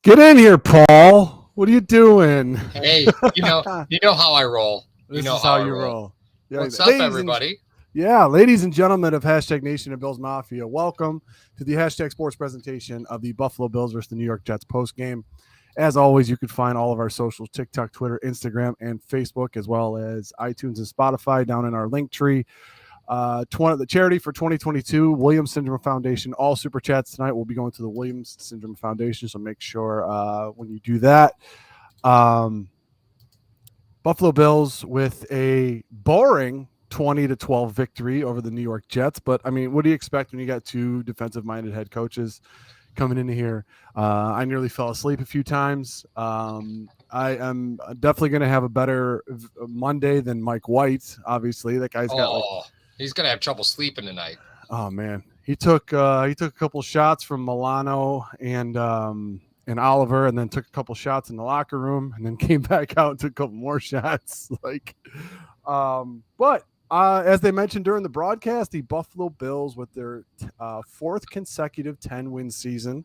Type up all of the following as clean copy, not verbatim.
Get in here, Paul. What are you doing? Hey, you know how I roll. You This know is how how I you roll. roll. Yeah, What's up, everybody? ladies and gentlemen of Hashtag Nation of Bills Mafia, welcome to the Hashtag Sports presentation of the Buffalo Bills versus the New York Jets post game. As always, you can find all of our socials: TikTok, Twitter, Instagram, and Facebook, as well as iTunes and Spotify down in our link tree. The charity for 2022, Williams Syndrome Foundation. All super chats tonight will be going to the Williams Syndrome Foundation, so make sure when you do that. Buffalo Bills with a boring 20-12 victory over the New York Jets. But I mean, what do you expect when you got two defensive-minded head coaches coming into here? I nearly fell asleep a few times. I am definitely going to have a better Monday than Mike White. Obviously, that guy's got he's gonna have trouble sleeping tonight. Oh man, he took a couple shots from Milano and Oliver, and then took a couple shots in the locker room, and then came back out and took a couple more shots. But as they mentioned during the broadcast, the Buffalo Bills with their fourth consecutive 10-win season.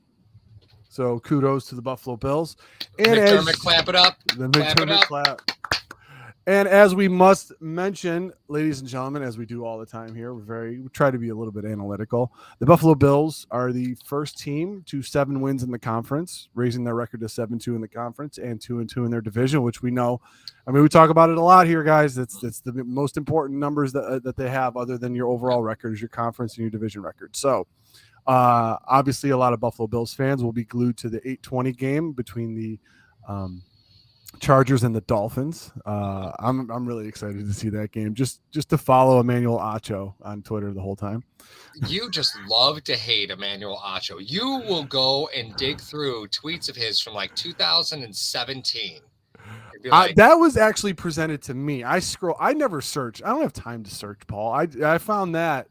So kudos to the Buffalo Bills. And McDermott, clap it up. The McDermott clap. And as we must mention, ladies and gentlemen, as we do all the time here, we try to be a little bit analytical. The Buffalo Bills are the first team to 7 wins in the conference, raising their record to 7-2 in the conference and 2-2 in their division, which we know. I mean, we talk about it a lot here, guys. It's the most important numbers that they have, other than your overall record, is your conference and your division record. So, obviously, a lot of Buffalo Bills fans will be glued to the 8:20 game between the Chargers and the Dolphins. I'm really excited to see that game. Just to follow Emmanuel Acho on Twitter the whole time. You just love to hate Emmanuel Acho. You will go and dig through tweets of his from like 2017. That was actually presented to me. I never search. I don't have time to search, Paul. I found that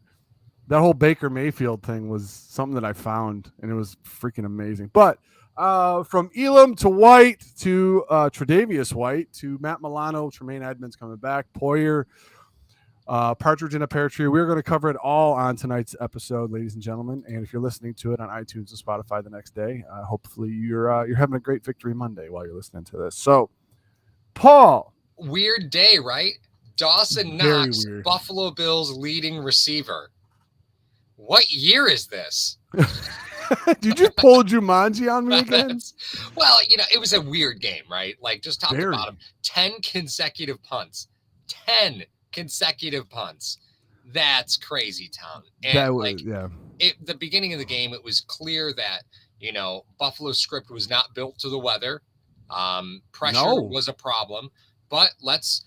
whole Baker Mayfield thing was something that I found, and it was freaking amazing. But from Elam to White to Tre'Davious White to Matt Milano, Tremaine Edmonds coming back, Poyer, Partridge in a Pear Tree. We're going to cover it all on tonight's episode, ladies and gentlemen. And if you're listening to it on iTunes and Spotify the next day, hopefully you're having a great victory Monday while you're listening to this. So, Paul. Weird day, right? Dawson Knox, Buffalo Bills leading receiver. What year is this? Did you pull Jumanji on me again? Well, it was a weird game, right? Like, just top to bottom, 10 consecutive punts. 10 consecutive punts. That's crazy town. And the beginning of the game, it was clear that, Buffalo's script was not built to the weather. Pressure was a problem. But let's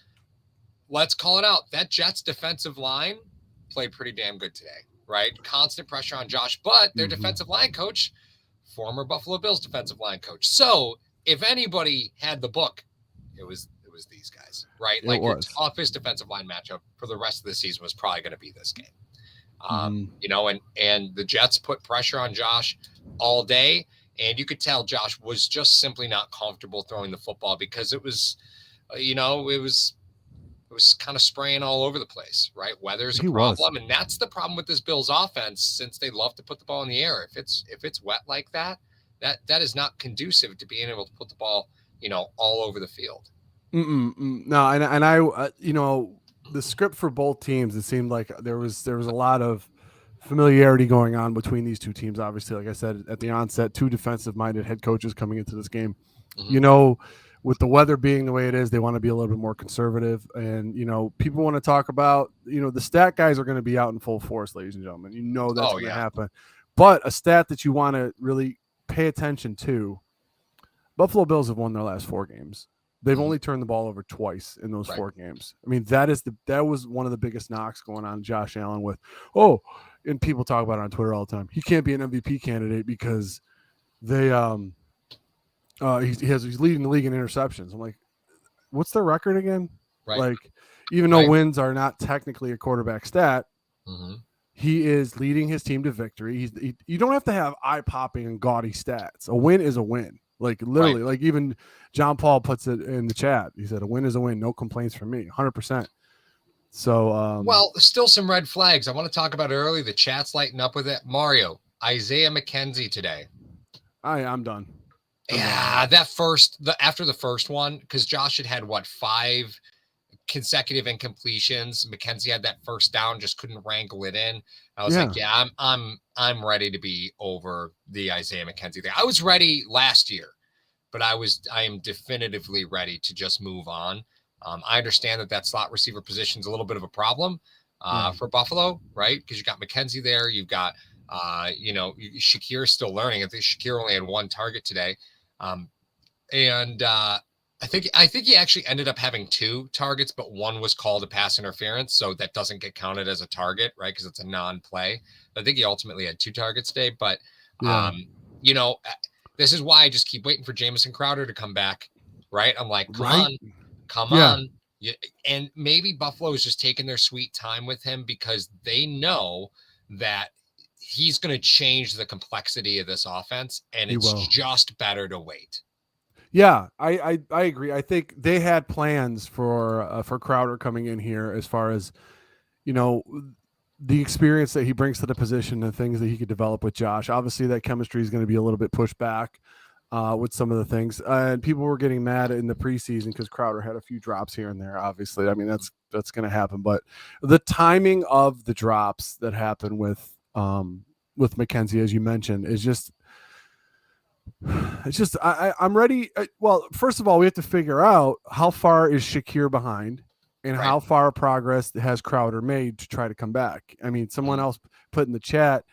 call it out. That Jets defensive line played pretty damn good today. Right? Constant pressure on Josh, but their defensive line coach, former Buffalo Bills defensive line coach. So if anybody had the book, it was these guys, right? Your toughest defensive line matchup for the rest of the season was probably going to be this game. And the Jets put pressure on Josh all day, and you could tell Josh was just simply not comfortable throwing the football because it was, it was kind of spraying all over the place, right? Weather's a problem, and that's the problem with this Bills offense, since they love to put the ball in the air. If it's wet like that is not conducive to being able to put the ball, all over the field. No, and I the script for both teams, it seemed like there was a lot of familiarity going on between these two teams. Obviously, like I said at the onset, two defensive-minded head coaches coming into this game. With the weather being the way it is, they want to be a little bit more conservative. And, people want to talk about, the stat guys are going to be out in full force, ladies and gentlemen. That's going to happen. But a stat that you want to really pay attention to, Buffalo Bills have won their last 4 games. They've only turned the ball over twice in those 4 games. I mean, that was one of the biggest knocks going on Josh Allen with, and people talk about it on Twitter all the time. He can't be an MVP candidate because they he's leading the league in interceptions. I'm like, what's their record again? Right. Like, even though wins are not technically a quarterback stat, he is leading his team to victory. You don't have to have eye-popping and gaudy stats. A win is a win. Like, literally, like even John Paul puts it in the chat. He said, a win is a win. No complaints from me. 100%. So, well, still some red flags. I want to talk about it early. The chat's lighting up with it. Mario, Isaiah McKenzie today. I'm done. Yeah, after the first one, because Josh had what, 5 consecutive incompletions. McKenzie had that first down, just couldn't wrangle it in. I was like, yeah, I'm ready to be over the Isaiah McKenzie thing. I was ready last year, but I am definitively ready to just move on. I understand that slot receiver position is a little bit of a problem for Buffalo, right? Because you got McKenzie there, you've got Shakir's still learning. I think Shakir only had 1 target today. And I think he actually ended up having 2 targets, but 1 was called a pass interference, so that doesn't get counted as a target, right? Because it's a non-play. I think he ultimately had 2 targets today, but this is why I just keep waiting for Jamison Crowder to come back, right? I'm like, come on. And maybe Buffalo is just taking their sweet time with him because they know that he's going to change the complexity of this offense, and it's just better to wait. Yeah, I agree. I think they had plans for Crowder coming in here as far as, the experience that he brings to the position and things that he could develop with Josh. Obviously, that chemistry is going to be a little bit pushed back with some of the things. And people were getting mad in the preseason because Crowder had a few drops here and there, obviously. I mean, that's going to happen. But the timing of the drops that happen with McKenzie, as you mentioned, is just – I'm ready. Well, first of all, we have to figure out how far is Shakir behind and how far progress has Crowder made to try to come back. I mean, someone else put in the chat,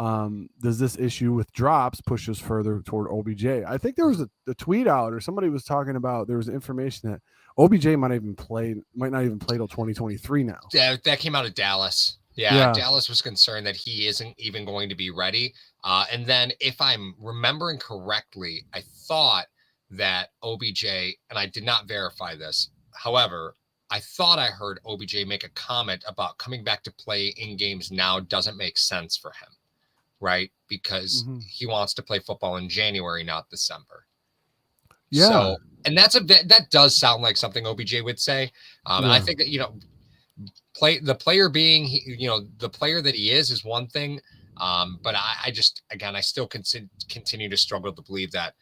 does this issue with drops push us further toward OBJ? I think there was a tweet out or somebody was talking about, there was information that OBJ might not even play till 2023 now. That came out of Dallas. Yeah, Dallas was concerned that he isn't even going to be ready. And then if I'm remembering correctly, I thought that OBJ, and I did not verify this. However, I thought I heard OBJ make a comment about coming back to play in games now doesn't make sense for him, right? Because he wants to play football in January, not December. Yeah. So, and that does sound like something OBJ would say. And I think that, the player being, the player that he is one thing. But I still continue to struggle to believe that,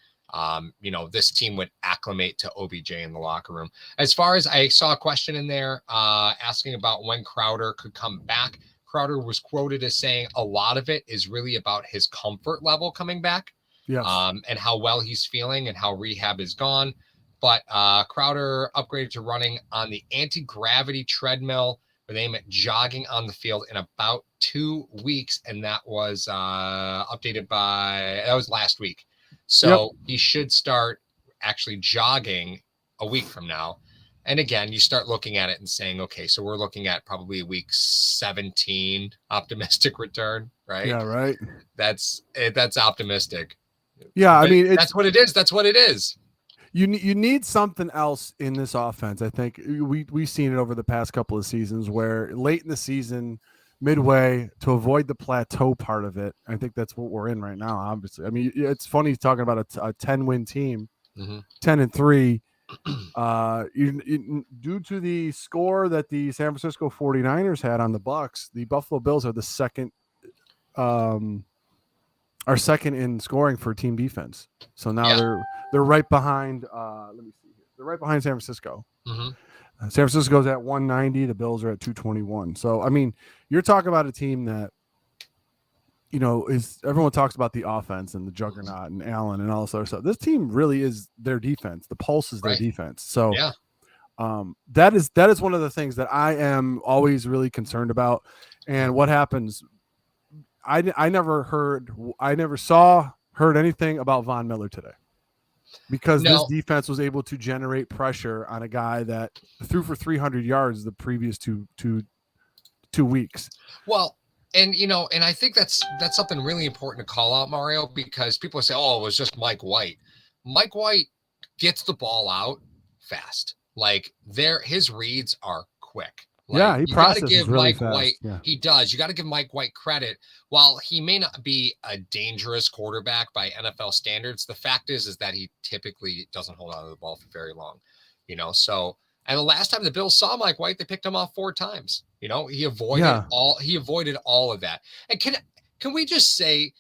this team would acclimate to OBJ in the locker room. As far as I saw a question in there asking about when Crowder could come back. Crowder was quoted as saying a lot of it is really about his comfort level coming back. Yes. And how well he's feeling and how rehab is gone. But Crowder upgraded to running on the anti-gravity treadmill with aim at jogging on the field in about 2 weeks. And that was that was last week. So he should start actually jogging a week from now. And again, you start looking at it and saying, okay, so we're looking at probably week 17 optimistic return, right? Yeah, right. That's optimistic. Yeah, but I mean, that's what it is. That's what it is. You need something else in this offense. I think we've seen it over the past couple of seasons where late in the season, midway, to avoid the plateau part of it. I think that's what we're in right now, obviously. I mean, it's funny talking about a 10-win team, 10-3. Due to the score that the San Francisco 49ers had on the Bucs, the Buffalo Bills are the second in scoring for team defense. So now they're right behind. Let me see here. They're right behind San Francisco. San Francisco's at 190. The Bills are at 221. So I mean, you're talking about a team that, is everyone talks about the offense and the juggernaut and Allen and all this other stuff. This team really is their defense. The pulse is their defense. So that is one of the things that I am always really concerned about. And what happens? I never heard anything about Von Miller today because this defense was able to generate pressure on a guy that threw for 300 yards the previous two weeks. Well, and I think that's something really important to call out, Mario, because people say, "Oh, it was just Mike White." Mike White gets the ball out fast. Like his reads are quick. Like, he processes really Mike fast. White. Yeah. He does. You got to give Mike White credit. While he may not be a dangerous quarterback by NFL standards, the fact is that he typically doesn't hold on to the ball for very long. So, and the last time the Bills saw Mike White, they picked him off 4 times. He avoided all of that. And can we just say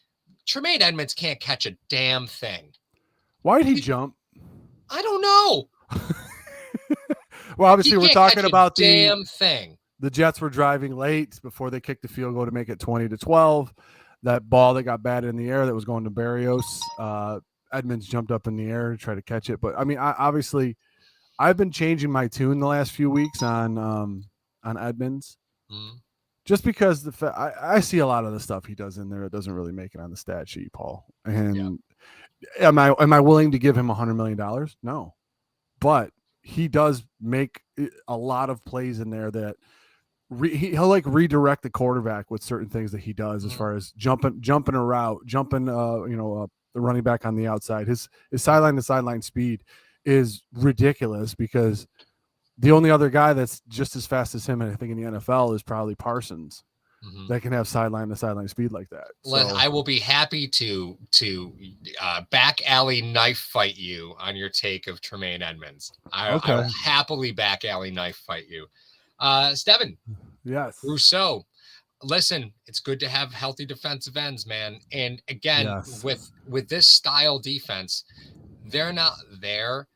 Tremaine Edmonds can't catch a damn thing? Why did he jump? I don't know. Well, obviously, we're talking about damn thing. The Jets were driving late before they kicked the field goal to make it 20-12. That ball that got batted in the air that was going to Barrios, Edmonds jumped up in the air to try to catch it. But I mean, obviously, I've been changing my tune the last few weeks on Edmonds, just because I see a lot of the stuff he does in there that doesn't really make it on the stat sheet, Paul. And am I willing to give him $100 million? No, but he does make a lot of plays in there that he'll like redirect the quarterback with certain things that he does, as far as jumping a route, the running back on the outside. His sideline to sideline speed is ridiculous, because the only other guy that's just as fast as him, and I think in the NFL, is probably Parsons, that can have sideline to sideline speed like that. So, I will be happy to back alley knife fight you on your take of Tremaine Edmonds. I will happily back alley knife fight you. Steven. Yes. Rousseau. Listen, it's good to have healthy defensive ends, man. And again, with this style defense, they're not there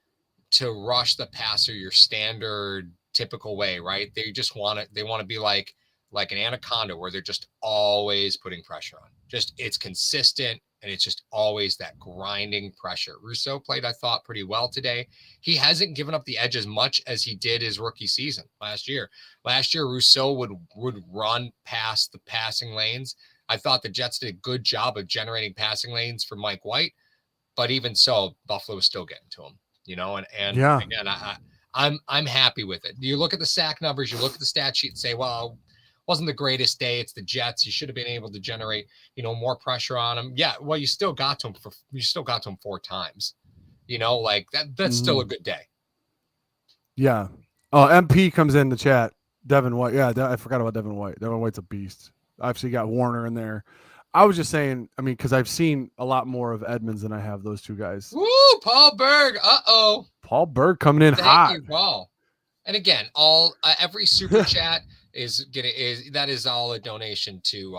to rush the passer your standard typical way, right? They just want to be like an anaconda, where they're just always putting pressure on. Just, it's consistent, and it's just always that grinding pressure. Rousseau played, I thought, pretty well today. He hasn't given up the edge as much as he did his rookie season last year. Last year, Rousseau would run past the passing lanes. I thought the Jets did a good job of generating passing lanes for Mike White, but even so, Buffalo was still getting to him, and again, I'm happy with it. You look at the sack numbers, you look at the stat sheet and say, well, wasn't the greatest day. It's the Jets. You should have been able to generate, more pressure on him. Yeah. Well, you still got to him 4 times, like that's still a good day. Yeah. Oh, MP comes in the chat. Devin White. Yeah. I forgot about Devin White. Devin White's a beast. Obviously got Warner in there. I was just saying, because I've seen a lot more of Edmonds than I have those two guys. Woo, Paul Berg. Uh-oh. Paul Berg coming in hot. Thank you, Paul. And again, every super chat that is all a donation to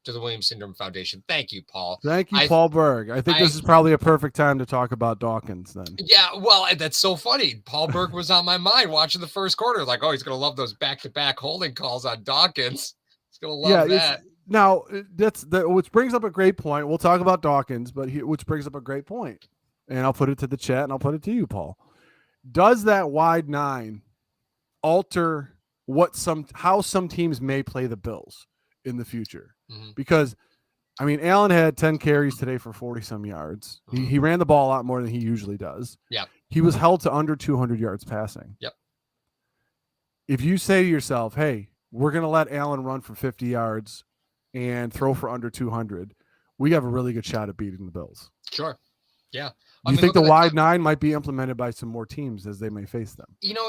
the Williams Syndrome Foundation. Thank you, Paul. Thank you, Paul Berg. I think this is probably a perfect time to talk about Dawkins then. Yeah, well, that's so funny. Paul Berg was on my mind watching the first quarter. Like, he's going to love those back-to-back holding calls on Dawkins. He's going to love that. Now, which brings up a great point. We'll talk about Dawkins, but which brings up a great point. And I'll put it to the chat, and I'll put it to you, Paul. Does that wide 9 alter how some teams may play the Bills in the future? Because Allen had 10 carries today for 40-some yards. He ran the ball a lot more than he usually does. Yeah. He was held to under 200 yards passing. Yep. If you say to yourself, hey, we're going to let Allen run for 50 yards and throw for under 200, we have a really good shot at beating the Bills. Sure. Yeah. Do you think the wide 9 might be implemented by some more teams as they may face them?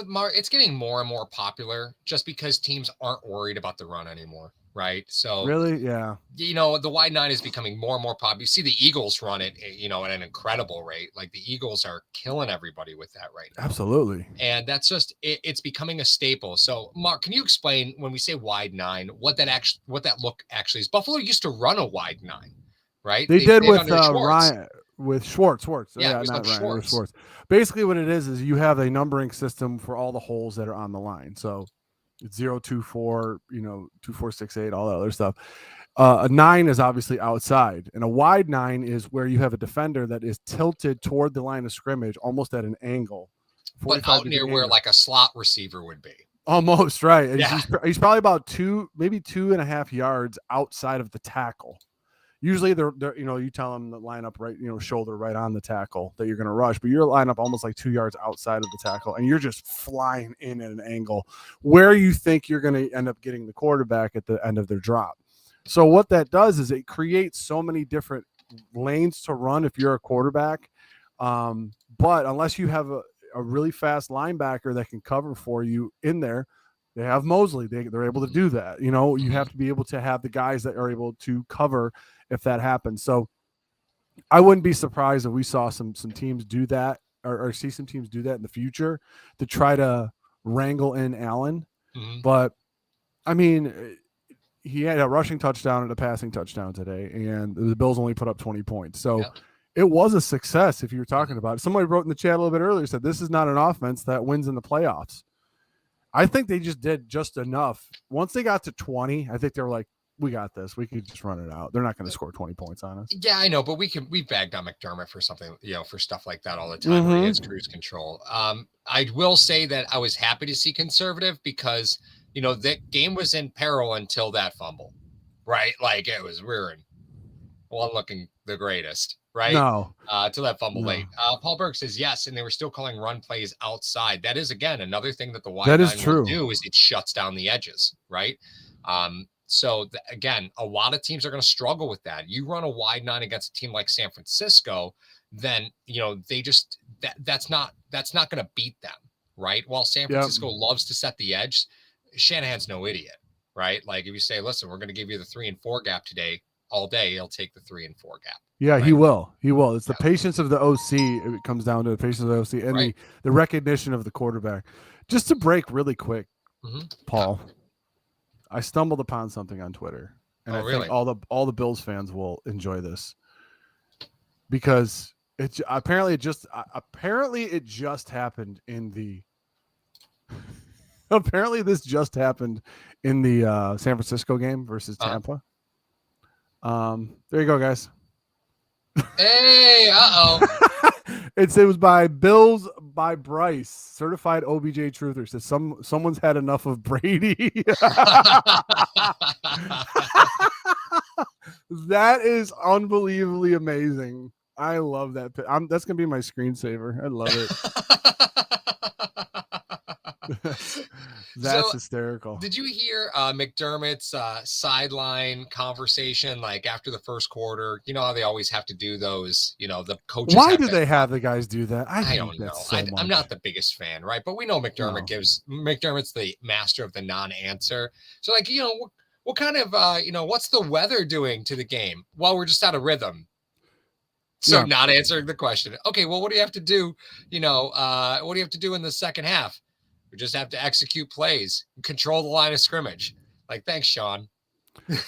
Mark, it's getting more and more popular just because teams aren't worried about the run anymore, right? So really, yeah. The wide 9 is becoming more and more popular. You see the Eagles run it, at an incredible rate. Like the Eagles are killing everybody with that right now. Absolutely. And that's just it's becoming a staple. So, Mark, can you explain when we say wide 9 what that look actually is? Buffalo used to run a wide 9, right? They did with Ryan. With Schwartz. Yeah, not Ryan, Schwartz. Basically what it is you have a numbering system for all the holes that are on the line. So it's 0, 2, 4, 2, 4, 6, 8, all that other stuff. A 9 is obviously outside, and a wide 9 is where you have a defender that is tilted toward the line of scrimmage, almost at an angle. But out near where like a slot receiver would be. Almost, right. And he's probably about 2.5 yards outside of the tackle. Usually they're you tell them to line up right, shoulder right on the tackle that you're going to rush, but you're lined up almost like 2 yards outside of the tackle, and you're just flying in at an angle where you think you're going to end up getting the quarterback at the end of their drop. So what that does is it creates so many different lanes to run if you're a quarterback. But unless you have a really fast linebacker that can cover for you in there, they have Mosley. They're able to do that. You have to be able to have the guys that are able to cover if that happens. So I wouldn't be surprised if we saw some teams do that or see some teams do that in the future to try to wrangle in Allen. But he had a rushing touchdown and a passing touchdown today, and the Bills only put up 20 points. So it was a success. If you were talking about it, somebody wrote in the chat a little bit earlier, said this is not an offense that wins in the playoffs. I think they just did just enough. Once they got to 20, I think they were like, we got this. We could just run it out. They're not going to score 20 points on us. Yeah, I know, but we bagged on McDermott for something, for stuff like that all the time where he has cruise control. I will say that I was happy to see conservative because, that game was in peril until that fumble, right? Like it was rearing. Well, looking the greatest, right? No. Till that fumble late. Paul Berg says yes, and they were still calling run plays outside. That is, again, another thing that the wide nine will do is it shuts down the edges, right? So again, a lot of teams are going to struggle with that. You run a wide nine against a team like San Francisco, then they just that's not going to beat them, right? While San Francisco loves to set the edge, Shanahan's no idiot, right? Like if you say, listen, we're going to give you the 3 and 4 gap today, all day, he'll take the 3 and 4 gap. Yeah, right? He will. It's the patience of the OC. It comes down to the patience of the OC and the recognition of the quarterback. Just to break really quick, Paul. I stumbled upon something on Twitter, and I think all the Bills fans will enjoy this because apparently it just happened in the apparently this just happened in the San Francisco game versus Tampa. There you go, guys. Hey, It was by Bills by Bryce, certified OBJ truther. Says someone's had enough of Brady. That is unbelievably amazing. I love that. That's gonna be my screensaver. I love it. That's hysterical. Did you hear McDermott's sideline conversation like after the first quarter? You know how they always have to do those, the coaches. Why do they have the guys do that? I don't know. I'm not the biggest fan, right? But we know McDermott's the master of the non-answer. So like, what kind of, what's the weather doing to the game? Well, we're just out of rhythm. So not answering the question. Okay, well, what do you have to do? What do you have to do in the second half? We just have to execute plays, control the line of scrimmage. Like, thanks, Sean.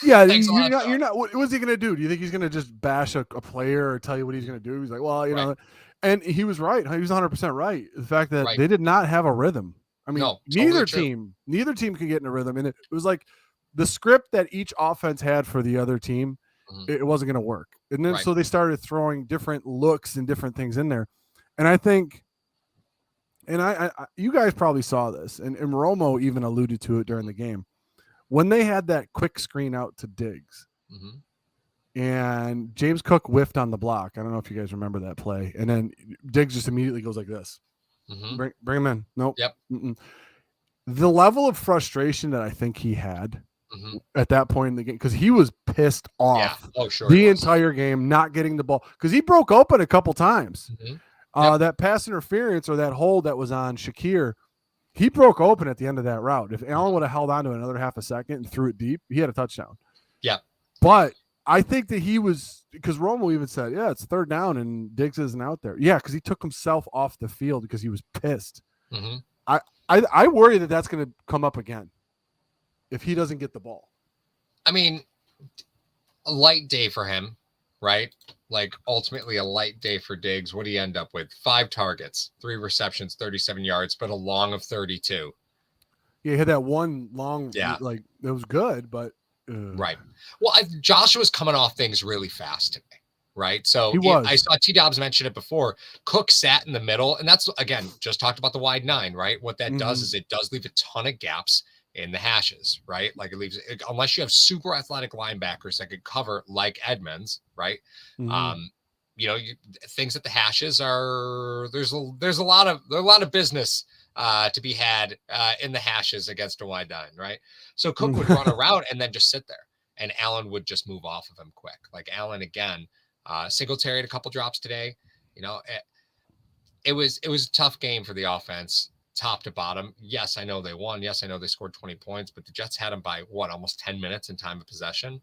Yeah, you're not. What's he gonna do? Do you think he's gonna just bash a player or tell you what he's gonna do? He's like, well, know, and he was right. He was 100% right. The fact that they did not have a rhythm. I mean, neither team can get in a rhythm, and it was like the script that each offense had for the other team. It wasn't gonna work, and then so they started throwing different looks and different things in there, and I think. And I you guys probably saw this, and Romo even alluded to it during the game. When they had that quick screen out to Diggs, and James Cook whiffed on the block. I don't know if you guys remember that play. And then Diggs just immediately goes like this. Bring him in. Nope. Yep. The level of frustration that I think he had at that point in the game, because he was pissed off the entire game, not getting the ball, because he broke open a couple times. That pass interference or that hold that was on Shakir, he broke open at the end of that route. If Allen would have held on to another half a second and threw it deep, he had a touchdown. Yeah. But I think that he was, because Romo even said, it's 3rd down and Diggs isn't out there. Yeah, because he took himself off the field because he was pissed. I worry that that's going to come up again if he doesn't get the ball. I mean, a light day for him, right? Like ultimately a light day for Diggs. What do you end up with? 5 targets, 3 receptions, 37 yards, but a long of 32. Yeah, he had that one long, like it was good, but right. Well, Joshua's coming off things really fast today, right? So I saw T. Dobbs mention it before. Cook sat in the middle, and that's, again, just talked about the wide 9, right? What that does is it does leave a ton of gaps in the hashes, right? Like it leaves, unless you have super athletic linebackers that could cover like Edmonds, right? Things at the hashes are, there's a lot of business to be had in the hashes against a wide 9, right? So Cook would run around and then just sit there, and Allen would just move off of him quick. Like Allen again, Singletary had a couple drops today. It was a tough game for the offense, top to bottom. Yes, I know they won. Yes, I know they scored 20 points, but the Jets had them by almost 10 minutes in time of possession.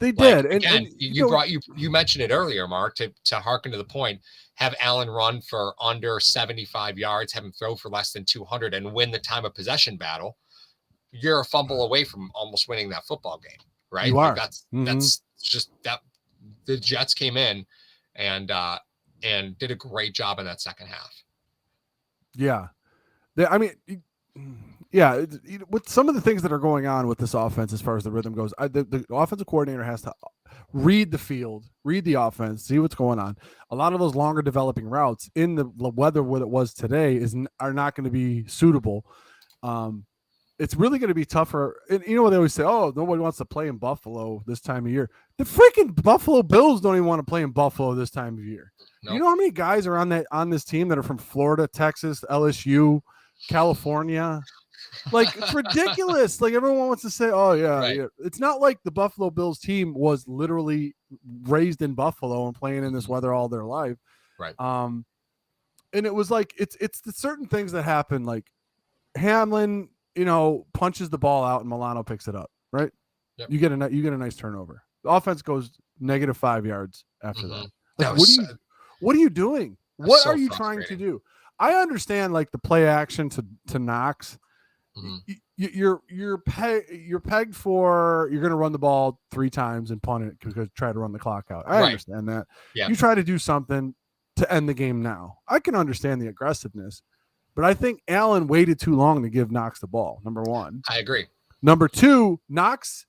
They did. Again, you mentioned it earlier, Mark, to hearken to the point, have Allen run for under 75 yards, have him throw for less than 200 and win the time of possession battle. You're a fumble away from almost winning that football game, right? You are. That's just that the Jets came in and and did a great job in that second half. Yeah. I mean, yeah, with some of the things that are going on with this offense as far as the rhythm goes, the offensive coordinator has to read the field, read the offense, see what's going on. A lot of those longer developing routes in the weather what it was today are not going to be suitable. It's really going to be tougher. And you know what they always say? Oh, nobody wants to play in Buffalo this time of year. The freaking Buffalo Bills don't even want to play in Buffalo this time of year. Nope. You know how many guys are on this team that are from Florida, Texas, LSU, California? Like, it's ridiculous. Like, everyone wants to say, oh, yeah, right. Yeah. It's not like the Buffalo Bills team was literally raised in Buffalo and playing in this weather all their life. Right. And it was like, it's the certain things that happen, like Hamlin, punches the ball out and Milano picks it up, right? Yep. You get a nice turnover. The offense goes -5 yards after that. Like, what are you doing? What are you trying to do? I understand like the play action to Knox. Mm-hmm. You're pegged for you're going to run the ball 3 times and punt it because try to run the clock out. I understand that. Yeah. You try to do something to end the game now. I can understand the aggressiveness, but I think Allen waited too long to give Knox the ball. Number one, I agree. Number two, Knox,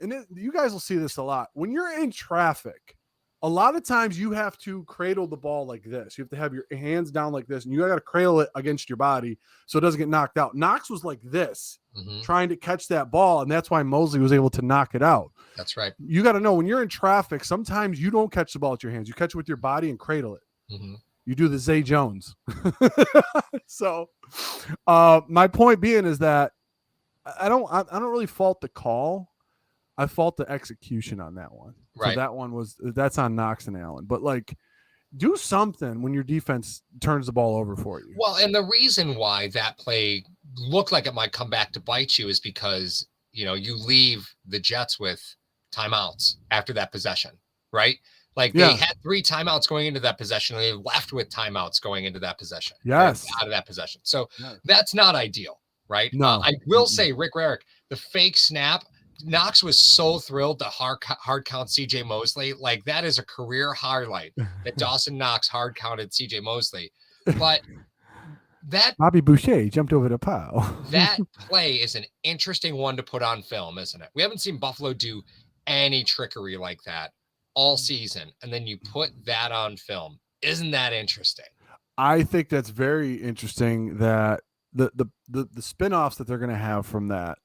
and you guys will see this a lot when you're in traffic. A lot of times you have to cradle the ball like this. You have to have your hands down like this, and you got to cradle it against your body so it doesn't get knocked out. Knox was like this, trying to catch that ball, and that's why Mosley was able to knock it out. That's right. You got to know when you're in traffic, sometimes you don't catch the ball with your hands. You catch it with your body and cradle it. Mm-hmm. You do the Zay Jones. So my point being is that I don't really fault the call. I fault the execution on that one. Right. So that's on Knox and Allen. But like, do something when your defense turns the ball over for you. Well, and the reason why that play looked like it might come back to bite you is because, you leave the Jets with timeouts after that possession, right? Like they had 3 timeouts going into that possession, and they left with timeouts going into that possession. Yes. Out of that possession. So that's not ideal, right? No. I will say, Rick Rarick, the fake snap, Knox was so thrilled to hard count CJ Mosley. Like, that is a career highlight that Dawson Knox hard counted CJ Mosley. But that Bobby Boucher jumped over the pile. That play is an interesting one to put on film, isn't it? We haven't seen Buffalo do any trickery like that all season, and then you put that on film. Isn't that interesting? I think that's very interesting that the spin-offs that they're going to have from that.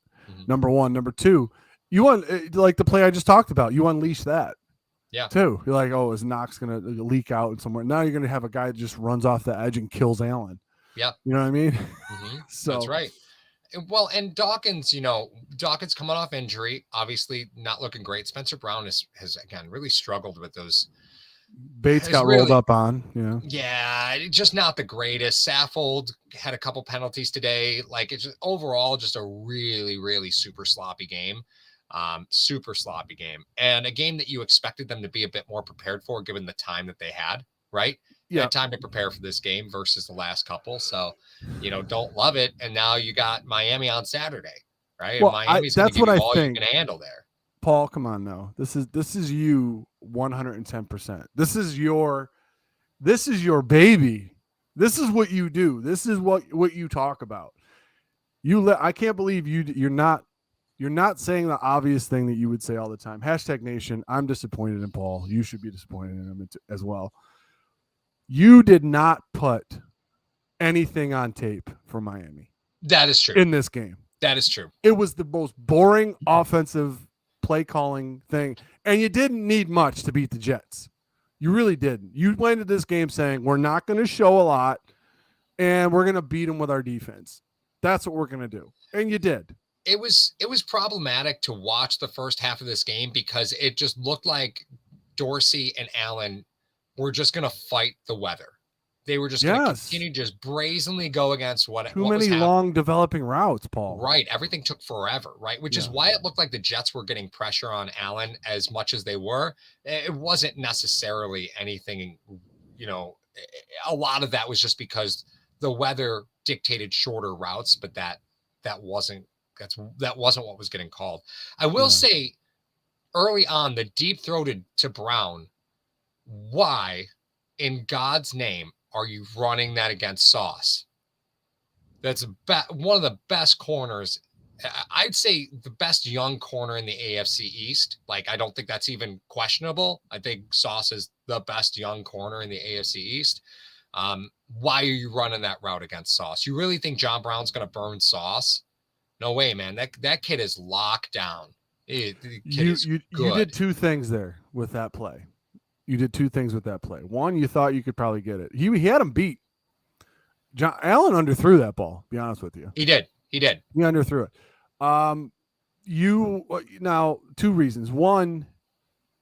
Number one. Number two, like the play I just talked about, you unleash that. Yeah. Too. You're like, oh, is Knox going to leak out in somewhere? Now you're going to have a guy that just runs off the edge and kills Allen. Yeah. You know what I mean? So that's right. Well, and Dawkins, Dawkins coming off injury, obviously not looking great. Spencer Brown has again really struggled with those. Bates got rolled up on. Yeah, just not the greatest. Saffold had a couple penalties today. Like, it's just overall just a really, really super sloppy game. And a game that you expected them to be a bit more prepared for given the time that they had, right? Yeah. Had time to prepare for this game versus the last couple. So, don't love it. And now you got Miami on Saturday, right? Well, and Miami's that's what I think. You can handle there. Paul, come on now. This is you 110%. This is your baby. This is what you do. This is what you talk about. I can't believe you're not saying the obvious thing that you would say all the time. #Nation, I'm disappointed in Paul. You should be disappointed in him as well. You did not put anything on tape for Miami. That is true. In this game. That is true. It was the most boring offensive play calling thing, and you didn't need much to beat the Jets. You really didn't. You went into this game saying we're not going to show a lot, and we're going to beat them with our defense. That's what we're going to do, and you did. It was problematic to watch the first half of this game because it just looked like Dorsey and Allen were just going to fight the weather. They were just going to continue to just brazenly go against too many long developing routes, Paul. Right. Everything took forever, right? Which is why it looked like the Jets were getting pressure on Allen as much as they were. It wasn't necessarily anything, a lot of that was just because the weather dictated shorter routes, but that wasn't what was getting called. I will say early on, the deep throw to Brown, why in God's name are you running that against Sauce? That's one of the best corners. I'd say the best young corner in the AFC East. Like, I don't think that's even questionable. I think Sauce is the best young corner in the AFC East. Why are you running that route against Sauce? You really think John Brown's going to burn Sauce? No way, man. That kid is locked down. You did two things there with that play. You did two things with that play. One, you thought you could probably get it. He had him beat. Allen underthrew that ball, to be honest with you. He did. He underthrew it. Now, two reasons. One,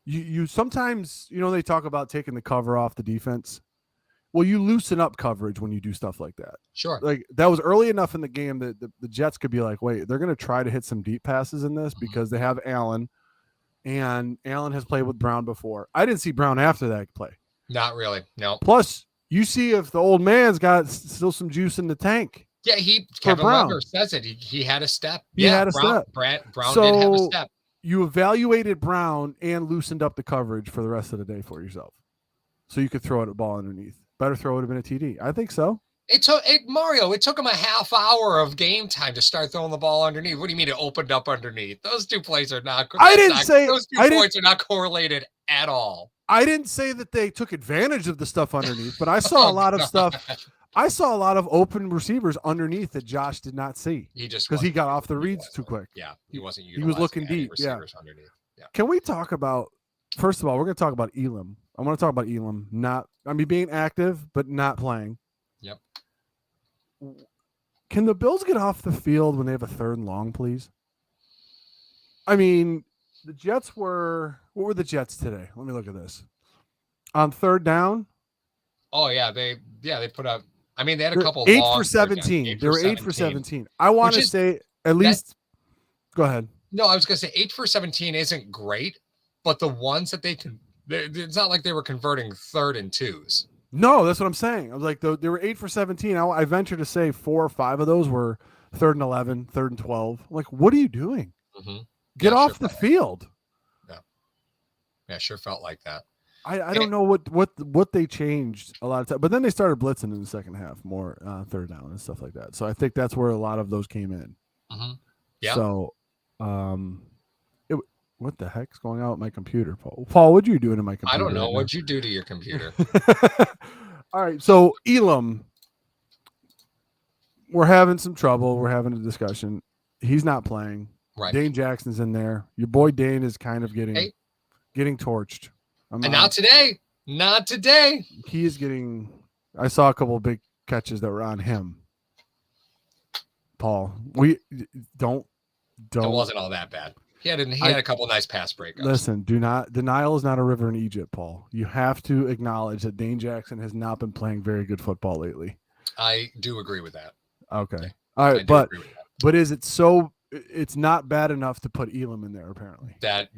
you sometimes, they talk about taking the cover off the defense. Well, you loosen up coverage when you do stuff like that. Sure. Like, that was early enough in the game that the Jets could be like, wait, they're going to try to hit some deep passes in this because they have Allen, and Allen has played with Brown before. I didn't see Brown after that play. Not really. No. Plus, you see if the old man's got still some juice in the tank. Yeah, Kevin Weber says it. He had a step. He had a step. Brown did have a step. You evaluated Brown and loosened up the coverage for the rest of the day for yourself, so you could throw it a ball underneath. Better throw would have been a TD. I think so. It took him a half hour of game time to start throwing the ball underneath. What do you mean it opened up underneath? Those two plays are not. Those 2 points are not correlated at all. I didn't say that they took advantage of the stuff underneath, but I saw a lot of stuff. I saw a lot of open receivers underneath that Josh did not see. Because he got off the reads too quick. Yeah, he wasn't. He was looking deep. Yeah. Underneath. Yeah. Can we talk about? First of all, we're going to talk about Elam. I want to talk about Elam being active but not playing. Yep. Can the Bills get off the field when they have a 3rd and long, please? I mean, the Jets were. What were the Jets today? Let me look at this. On 3rd down. Oh yeah, they put up. I mean, they had a couple. 8 for 17. They were 8 for 17. I want to say at least. Go ahead. No, I was going to say 8 for 17 isn't great, but the ones that it's not like they were converting 3rd and 2s. No, that's what I'm saying. I was like, they were 8 for 17. I venture to say 4 or 5 of those were 3rd and 11, 3rd and 12. I'm like, what are you doing? Mm-hmm. Get off the field. Yeah, sure felt like that. I don't know what they changed a lot of time, but then they started blitzing in the second half more 3rd down and stuff like that. So I think that's where a lot of those came in. Mm-hmm. Yeah. So, what the heck's going on with my computer, Paul? Paul, what'd you do to my computer? I don't know. What'd you do to your computer? All right. So Elam, we're having some trouble. We're having a discussion. He's not playing. Right. Dane Jackson's in there. Your boy Dane is kind of getting torched. And not today. Not today. He is getting. I saw a couple of big catches that were on him. Paul, we don't. It wasn't all that bad. He had a couple of nice pass breakups. Listen, denial is not a river in Egypt, Paul. You have to acknowledge that Dane Jackson has not been playing very good football lately. I do agree with that. Okay. All right, but is it so? It's not bad enough to put Elam in there, apparently. That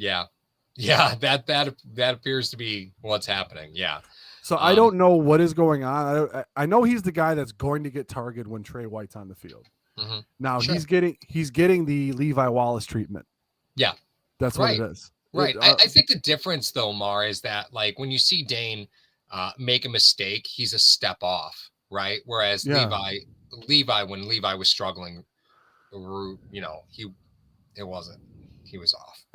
appears to be what's happening. Yeah. So I don't know what is going on. I know he's the guy that's going to get targeted when Trey White's on the field. Mm-hmm. Now he's getting the Levi Wallace treatment. Yeah, that's what it is. Right. I think the difference though, Mar, is that like when you see Dane make a mistake, he's a step off, right? Whereas Levi, when Levi was struggling, he was off.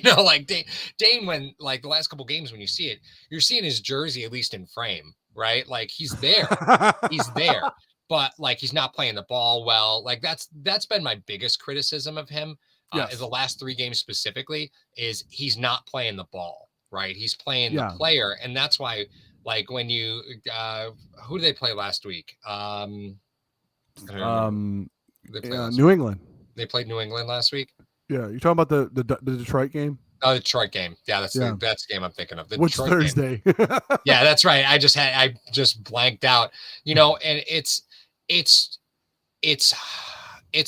Like Dane, when like the last couple games, when you see it, you're seeing his jersey at least in frame, right? Like he's there, but like he's not playing the ball well. Like that's been my biggest criticism of him. Is the last 3 games specifically is he's not playing the ball, right? He's playing the player, and that's why, like when you who did they play last week? New England. They played New England last week. Yeah, you're talking about the Detroit game. Oh, the Detroit game. Yeah, that's the game I'm thinking of. The Which Detroit Thursday? Yeah, that's right. I just blanked out. And it's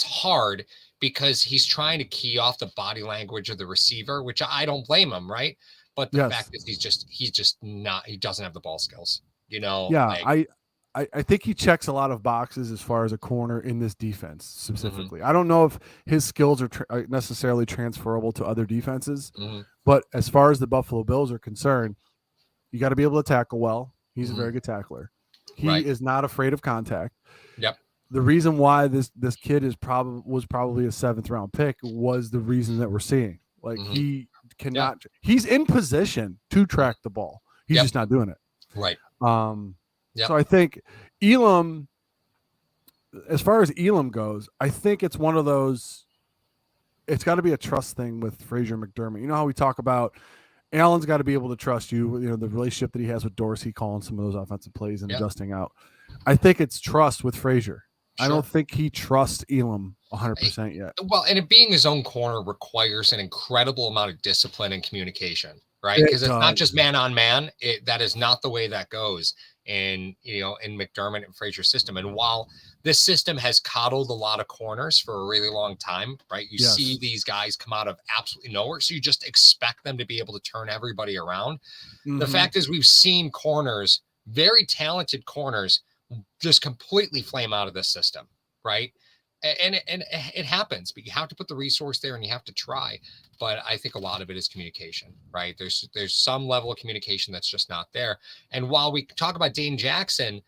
hard because he's trying to key off the body language of the receiver, which I don't blame him, right? But the fact is he's just not. He doesn't have the ball skills. Yeah, I think he checks a lot of boxes as far as a corner in this defense specifically. I don't know if his skills are necessarily transferable to other defenses, but as far as the Buffalo Bills are concerned, you got to be able to tackle well. He's a very good tackler. He Right. is not afraid of contact. Yep. The reason why this kid was probably a 7th round pick was the reason that we're seeing. Like he cannot. He's in position to track the ball. He's just not doing it. Right. So I think Elam, as far as Elam goes, I think it's one of those. It's got to be a trust thing with Frazier McDermott. You know how we talk about Allen's got to be able to trust you. You know, the relationship that he has with Dorsey, calling some of those offensive plays and adjusting out. I think it's trust with Frazier. Sure. I don't think he trusts Elam 100% yet. Well, and it being his own corner requires an incredible amount of discipline and communication, right? Because it's not just man on man. That is not the way that goes in McDermott and Frazier's system. And while this system has coddled a lot of corners for a really long time, right? You see these guys come out of absolutely nowhere. So you just expect them to be able to turn everybody around. The fact is we've seen corners, very talented corners, just completely flame out of this system, right? And it happens, but you have to put the resource there and you have to try. But I think a lot of it is communication, right? There's some level of communication that's just not there. And while we talk about Dane Jackson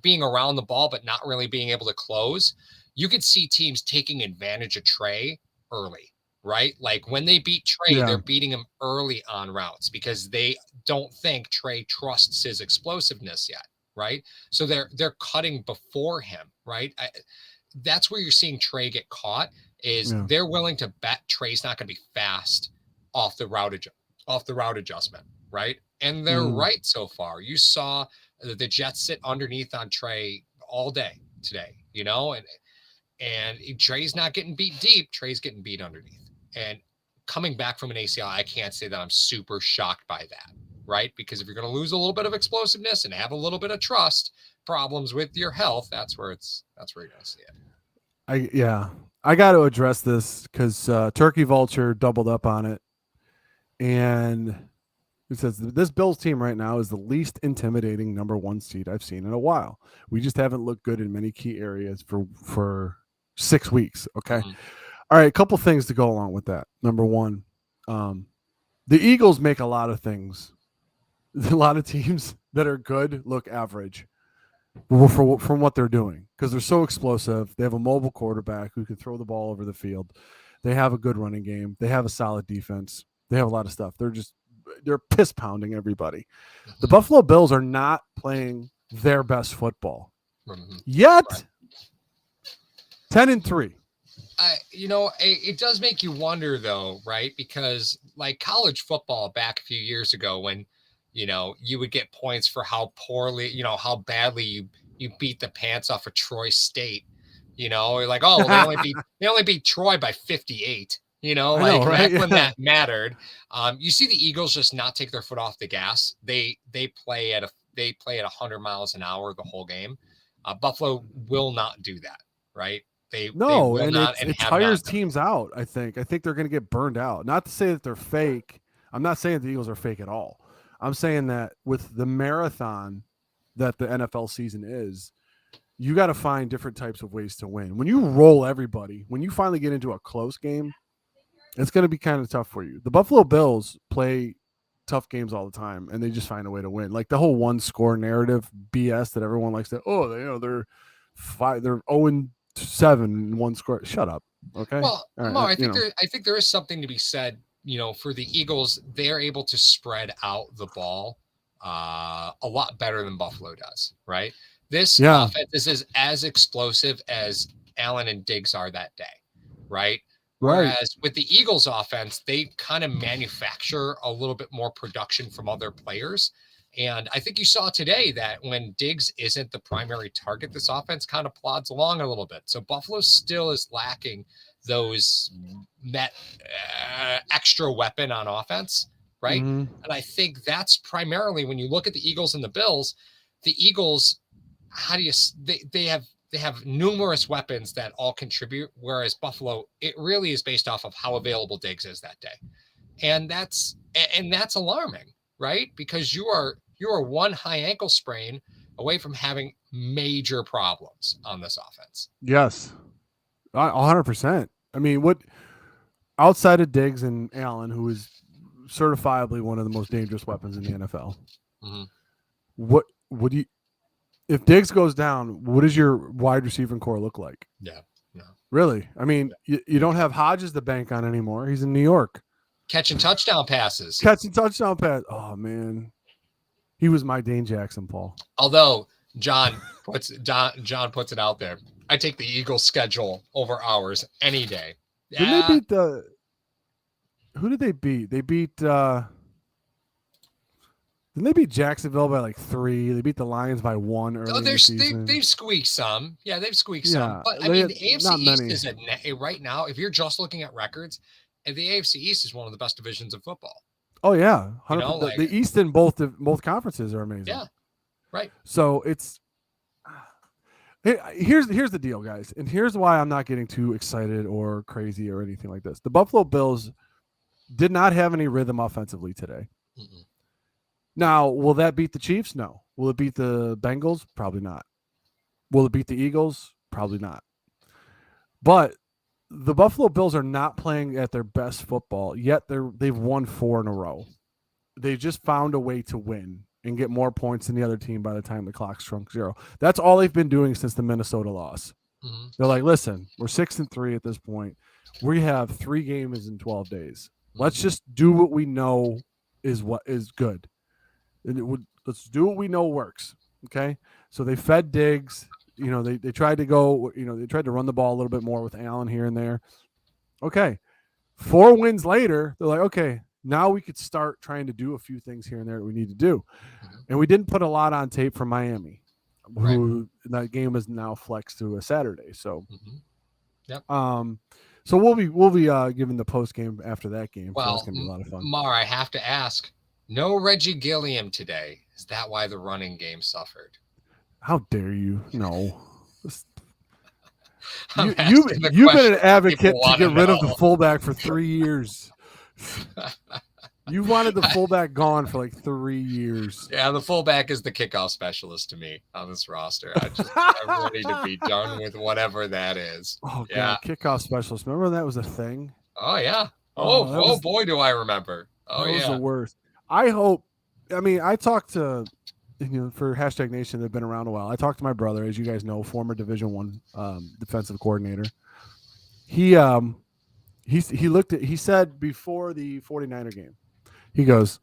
being around the ball, but not really being able to close, you could see teams taking advantage of Trey early, right? Like when they beat Trey, they're beating him early on routes because they don't think Trey trusts his explosiveness yet, right? So they're cutting before him, right? That's where you're seeing Trey get caught is they're willing to bet Trey's not going to be fast off the route adjustment, right? And they're right so far. You saw the Jets sit underneath on Trey all day today, and Trey's not getting beat deep. Trey's getting beat underneath. And coming back from an ACL, I can't say that I'm super shocked by that, right? Because if you're going to lose a little bit of explosiveness and have a little bit of trust problems with your health, that's where you're going to see it. I got to address this because Turkey Vulture doubled up on it, and it says this Bills team right now is the least intimidating number 1 seed I've seen in a while. We just haven't looked good in many key areas for 6 weeks. Okay, all right. A couple things to go along with that. Number one, the Eagles make a lot of things. A lot of teams that are good look average from what they're doing because they're so explosive. They have a mobile quarterback who can throw the ball over the field. They have a good running game. They have a solid defense. They have a lot of stuff. They're piss pounding everybody. The Buffalo Bills are not playing their best football yet. 10-3. It does make you wonder though, right? Because like college football back a few years ago when you would get points for how poorly, how badly you beat the pants off of Troy State. You're like, oh, well, they only beat Troy by 58. Back when that mattered. You see the Eagles just not take their foot off the gas. They play at 100 miles an hour the whole game. Buffalo will not do that, right? They will not, it tires teams out. I think they're going to get burned out. Not to say that they're fake. I'm not saying the Eagles are fake at all. I'm saying that with the marathon that the NFL season is, you got to find different types of ways to win. When you roll everybody, when you finally get into a close game, it's going to be kind of tough for you. The Buffalo Bills play tough games all the time, and they just find a way to win. Like the whole 1-score narrative BS that everyone likes to. Oh, they're 0-7 in 1 score. Shut up. Okay. Well, I think there is something to be said. For the Eagles, they're able to spread out the ball a lot better than Buffalo does, right? This offense is as explosive as Allen and Diggs are that day, right? Whereas with the Eagles offense, they kind of manufacture a little bit more production from other players. And I think you saw today that when Diggs isn't the primary target, this offense kind of plods along a little bit. So Buffalo still is lacking that extra weapon on offense, right? And I think that's primarily when you look at the Eagles and the Bills. The Eagles, they have numerous weapons that all contribute, whereas Buffalo, it really is based off of how available Diggs is that day, and that's alarming, right? Because you are one high ankle sprain away from having major problems on this offense. Yes, 100%. I mean, what outside of Diggs and Allen, who is certifiably one of the most dangerous weapons in the NFL, would you, if Diggs goes down, what does your wide receiving core look like? Yeah. No. Really? I mean, you don't have Hodges to bank on anymore. He's in New York. Catching touchdown passes. Oh, man. He was my Dane Jackson, Paul. Although John puts it out there. I take the Eagles schedule over ours any day. Didn't they beat who did they beat? They beat didn't they beat Jacksonville by like 3? They beat the Lions by 1 early in the season. They've squeaked some. Yeah, they've squeaked some. But I mean, the AFC East is right now, if you're just looking at records, and the AFC East is one of the best divisions of football. Oh yeah, the East in both conferences are amazing. Yeah, right. So it's here's the deal, guys, and here's why I'm not getting too excited or crazy or anything like this. The Buffalo Bills did not have any rhythm offensively today. Mm-mm. Now, will that beat the Chiefs? No. Will it beat the Bengals? Probably not. Will it beat the Eagles? Probably not. But the Buffalo Bills are not playing at their best football, yet they've won 4 in a row. They just found a way to win and get more points than the other team by the time the clock struck 0. That's all they've been doing since the Minnesota loss. Mm-hmm. They're like, listen, we're 6-3 at this point. We have 3 games in 12 days. Mm-hmm. Let's just do what we know is what is good. Let's do what we know works. Okay. So they fed Diggs. You know, they tried to go, they tried to run the ball a little bit more with Allen here and there. Okay. 4 wins later, they're like, okay, now we could start trying to do a few things here and there that we need to do. Mm-hmm. And we didn't put a lot on tape from Miami, who that game is now flexed to a Saturday. So, yep. So we'll be giving the post game after that game. Well, so that's gonna be a lot of fun. Mar, I have to ask. No Reggie Gilliam today. Is that why the running game suffered? How dare you? No. You've been an advocate to get rid of the fullback for 3 years. You wanted the fullback gone for like 3 years. Yeah, the fullback is the kickoff specialist to me on this roster. I'm ready to be done with whatever that is. Oh, God, kickoff specialist. Remember that was a thing? Oh, yeah. Oh, boy, do I remember. Oh, yeah. That was the worst. I talked to, for Hashtag Nation, they've been around a while. I talked to my brother, as you guys know, former Division I defensive coordinator. He said before the 49er game, he goes,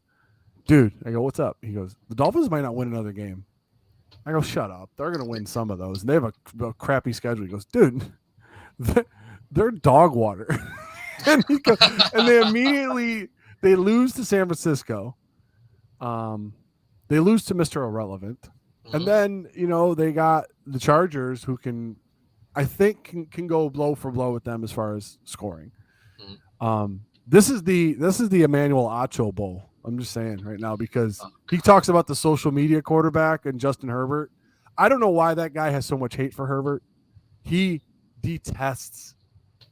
dude, I go, what's up? He goes, the Dolphins might not win another game. I go, shut up. They're going to win some of those. And they have a crappy schedule. He goes, dude, they're dog water. and they immediately... They lose to San Francisco. They lose to Mr. Irrelevant. Mm-hmm. And then, they got the Chargers who can go blow for blow with them as far as scoring. Mm-hmm. This is the Emmanuel Acho Bowl. I'm just saying right now because he talks about the social media quarterback and Justin Herbert. I don't know why that guy has so much hate for Herbert. He detests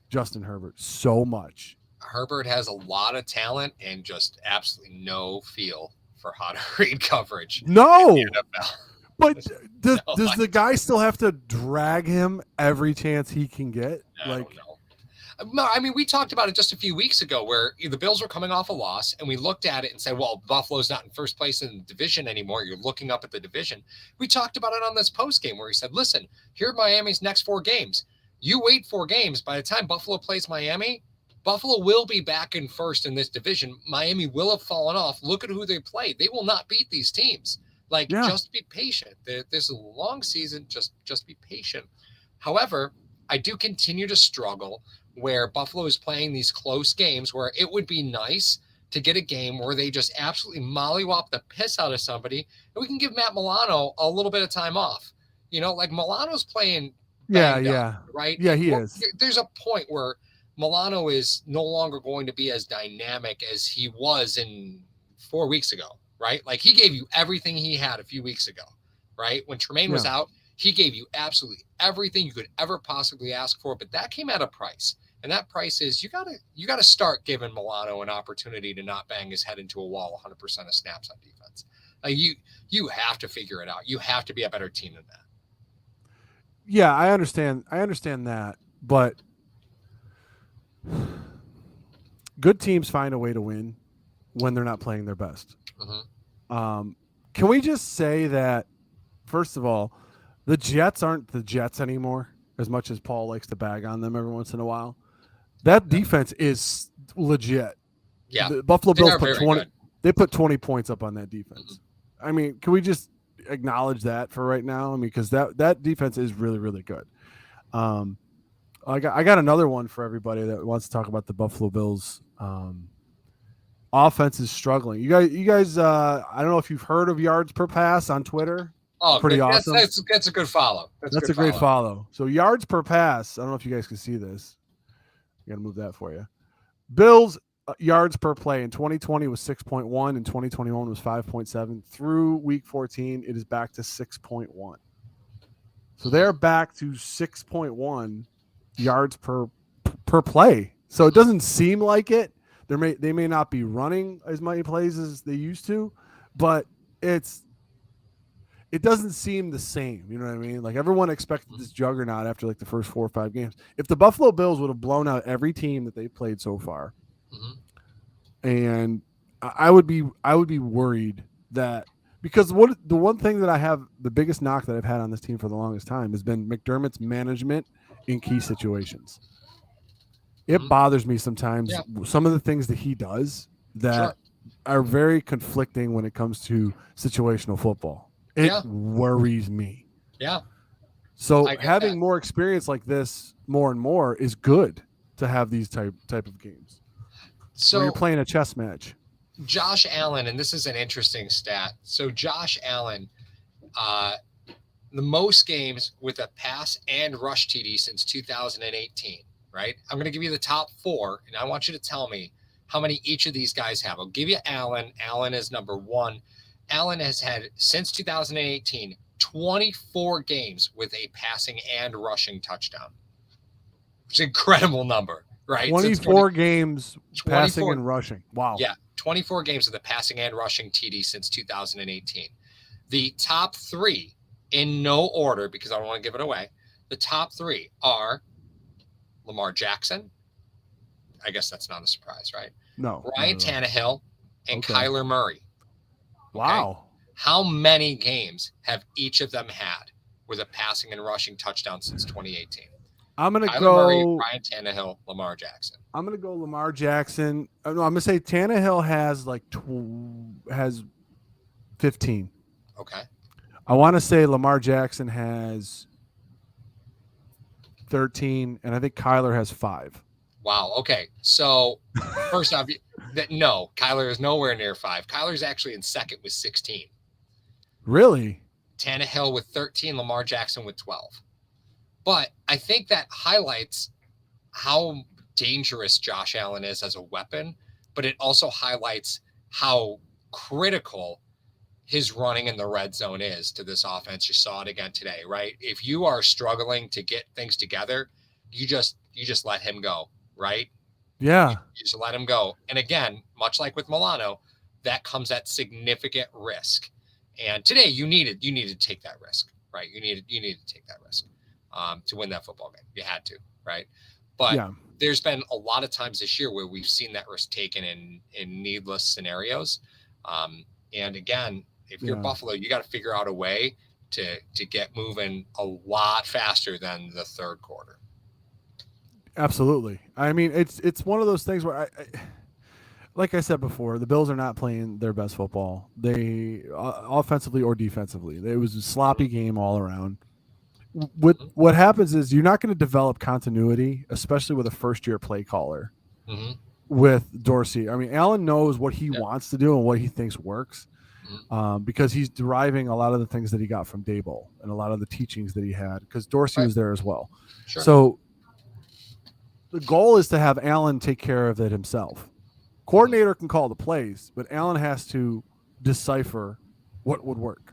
Justin Herbert so much. Herbert has a lot of talent and just absolutely no feel for how to read coverage. No. But does the guy still have to drag him every chance he can get? I don't know. No, I mean, we talked about it just a few weeks ago where the Bills were coming off a loss and we looked at it and said, well, Buffalo's not in first place in the division anymore. You're looking up at the division. We talked about it on this post game where he said, listen, here are Miami's next 4 games. You wait 4 games. By the time Buffalo plays Miami, Buffalo will be back in first in this division. Miami will have fallen off. Look at who they played. They will not beat these teams. Just be patient. This is a long season. Just be patient. However, I do continue to struggle where Buffalo is playing these close games where it would be nice to get a game where they just absolutely mollywop the piss out of somebody and we can give Matt Milano a little bit of time off. Milano's playing up, right? Yeah, he is. There's a point where Milano is no longer going to be as dynamic as he was in 4 weeks ago, right? Like he gave you everything he had a few weeks ago, right? When Tremaine was out, he gave you absolutely everything you could ever possibly ask for, but that came at a price. And that price is you gotta start giving Milano an opportunity to not bang his head into a wall 100% of snaps on defense. You have to figure it out. You have to be a better team than that. Yeah, I understand that, but good teams find a way to win when they're not playing their best. Mm-hmm. Can we just say that first of all, the Jets aren't the Jets anymore, as much as Paul likes to bag on them every once in a while. That defense is legit. Yeah. The Buffalo Bills put 20. Good. They put 20 points up on that defense. I mean, can we just acknowledge that for right now? I mean, because that defense is really, really good. I got another one for everybody that wants to talk about the Buffalo Bills. Offense is struggling. You guys. I don't know if you've heard of yards per pass on Twitter. Oh, pretty awesome. That's a good follow. That's a great follow. So yards per pass. I don't know if you guys can see this. I got to move that for you. Bills yards per play in 2020 was 6.1 and 2021 was 5.7. Through week 14, it is back to 6.1. So they're back to 6.1 yards per play. So it doesn't seem like it. They may not be running as many plays as they used to, but it doesn't seem the same. You know what I mean? Like everyone expected this juggernaut after like the first 4 or 5 games. If the Buffalo Bills would have blown out every team that they played so far, and I would be worried that because the one thing that I have the biggest knock that I've had on this team for the longest time has been McDermott's management in key situations. It bothers me sometimes some of the things that he does that are very conflicting when it comes to situational football. It worries me. Yeah. So having more experience like this more and more is good to have these type of games. So you're playing a chess match. Josh Allen, and this is an interesting stat. So Josh Allen, the most games with a pass and rush TD since 2018, right? I'm going to give you the top 4, and I want you to tell me how many each of these guys have. I'll give you Allen. Allen is number 1. Allen has had, since 2018, 24 games with a passing and rushing touchdown. It's an incredible number, right? 24 games passing and rushing. Wow. Yeah, 24 games with a passing and rushing TD since 2018. The top 3, in no order, because I don't want to give it away, the top 3 are Lamar Jackson. I guess that's not a surprise, right? No. Ryan Tannehill and Kyler Murray. Wow. Okay? How many games have each of them had with a passing and rushing touchdown since 2018? I'm going to go Murray, Ryan Tannehill, Lamar Jackson. I'm going to go Lamar Jackson. No, I'm going to say Tannehill has has 15. Okay. I want to say Lamar Jackson has 13, and I think Kyler has 5. Wow. Okay. So first off, no, Kyler is nowhere near 5. Kyler's actually in second with 16. Really? Tannehill with 13, Lamar Jackson with 12. But I think that highlights how dangerous Josh Allen is as a weapon, but it also highlights how critical his running in the red zone is to this offense. You saw it again today, right? If you are struggling to get things together, you just let him go, right? Yeah. You just let him go. And again, much like with Milano, that comes at significant risk. And today you needed to take that risk, right? You needed to take that risk to win that football game. You had to, right? But there's been a lot of times this year where we've seen that risk taken in needless scenarios. And again, if you're Buffalo, you got to figure out a way to get moving a lot faster than the third quarter. Absolutely. I mean, it's one of those things where I like I said before, the Bills are not playing their best football. They offensively or defensively, it was a sloppy game all around. What happens is you're not going to develop continuity, especially with a first-year play caller with Dorsey. I mean, Allen knows what he wants to do and what he thinks works because he's deriving a lot of the things that he got from Daboll and a lot of the teachings that he had because Dorsey was there as well. Sure. So the goal is to have Allen take care of it himself. Coordinator can call the plays, but Allen has to decipher what would work.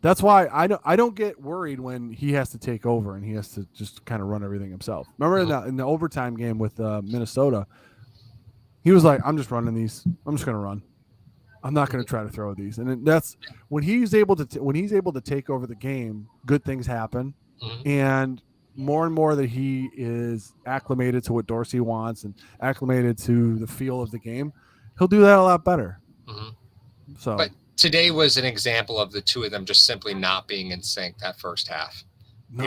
That's why I don't get worried when he has to take over and he has to just kind of run everything himself. Remember in the overtime game with Minnesota, he was like, "I'm just running these. I'm just going to run. I'm not going to try to throw these." And that's when he's able to take over the game. Good things happen, and more that he is acclimated to what Dorsey wants and acclimated to the feel of the game, he'll do that a lot better. So. today was an example of the two of them just simply not being in sync that first half. They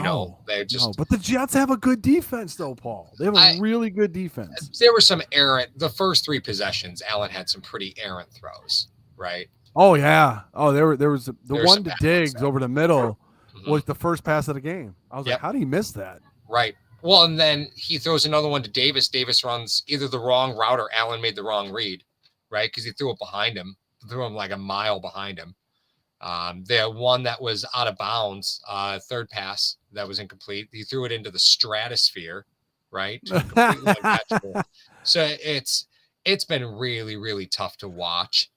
just. No, but the Jets have a good defense, though, Paul. They have a really good defense. There were some errant. The first 3 possessions, Allen had some pretty errant throws, right? Oh yeah. Oh, there was the one to Diggs over the middle was the first pass of the game. I was like, how did he miss that? Right. Well, and then he throws another one to Davis. Davis runs either the wrong route or Allen made the wrong read, right? Because he threw it behind him. Threw him like a mile behind him. The one that was out of bounds, third pass that was incomplete. He threw it into the stratosphere, right? So it's been really, really tough to watch